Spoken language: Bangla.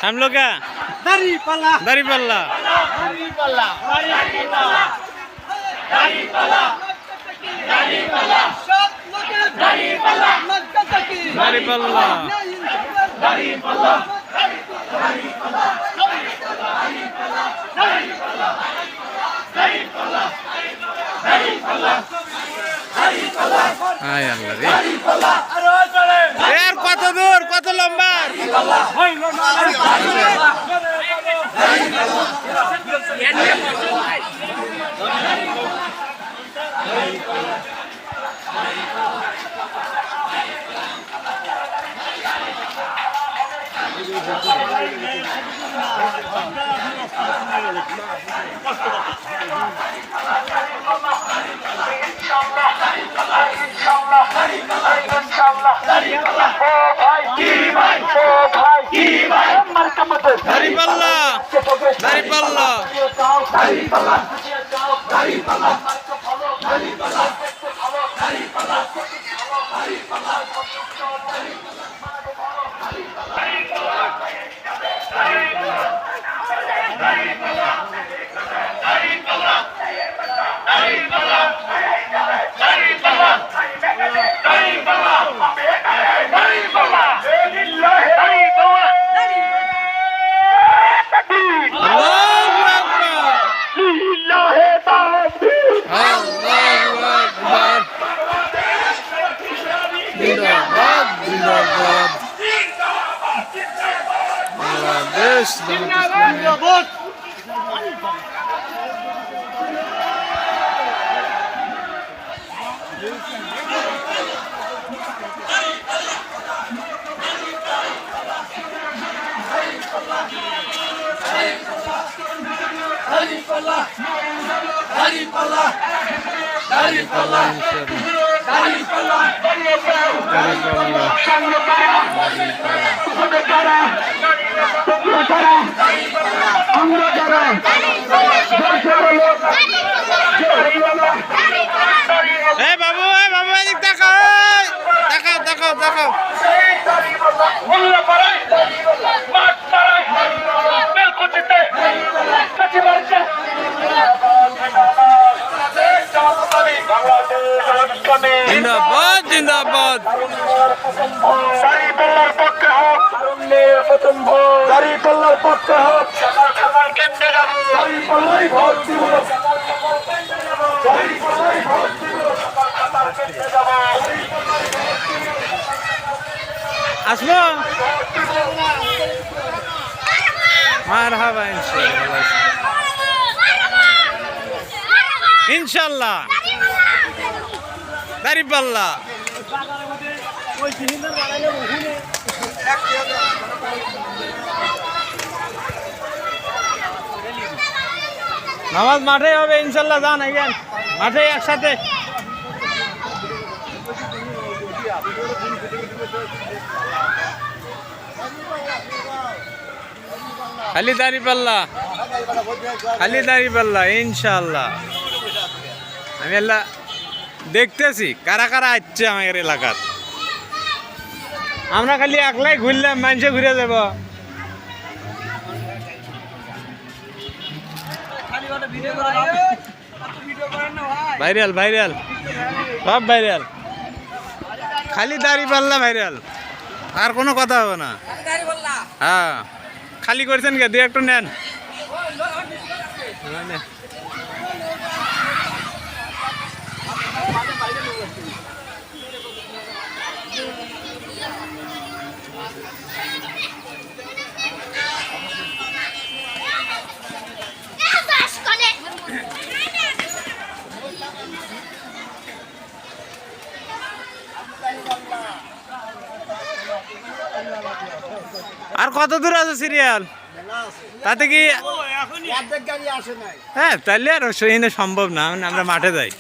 हम लोग क्या दारी पल्ला दारी पल्ला दारी पल्ला दारी पल्ला दारी पल्ला सब लोग दारी पल्ला मक्का की दारी पल्ला दारी पल्ला दारी पल्ला दारी पल्ला दारी पल्ला दारी पल्ला दारी पल्ला दारी पल्ला हाय अल्लाह रे दारी पल्ला अरे चले यार কত দূর কত লম্বা होय दारी पल्ला दारी पल्ला বাবু এদিক তাকাও তাকাও তাকাও তাকাও জিন্দাবাদ জিন্দাবাদ দাঁড়িপাল্লার পক্ষে হোক দাঁড়িপাল্লার পক্ষে হোক কেন্দ্রে যাবো দাঁড়িপাল্লাই ভোট দিব দাঁড়িপাল্লাই ভোট দিব কেন্দ্রে যাবো আসবো মারহাবা ইনশাআল্লাহ দাঁড়িপাল্লা নামাজ মাঠে হবে ইনশাআল্লাহ যান আইয়েন মাঠে একসাথে খালি দাঁড়িপাল্লা ইনশাআল্লাহ আমি আল্লাহ দেখতেছি কারা কারা আসছে আমাদের এলাকার আমরা খালি একলাই ঘুরলাম মানুষে ঘুরে যাব ভাইরাল ভাইরাল সব ভাইরাল খালি দাঁড়িপাল্লা ভাইরাল আর কোনো কথা হবে না হ্যাঁ খালি করছেন কে দুই একটু নেন আর কত দূর আছে সিরিয়াল তাতে কি হ্যাঁ তাহলে আর সম্ভব না আমরা মাঠে যাই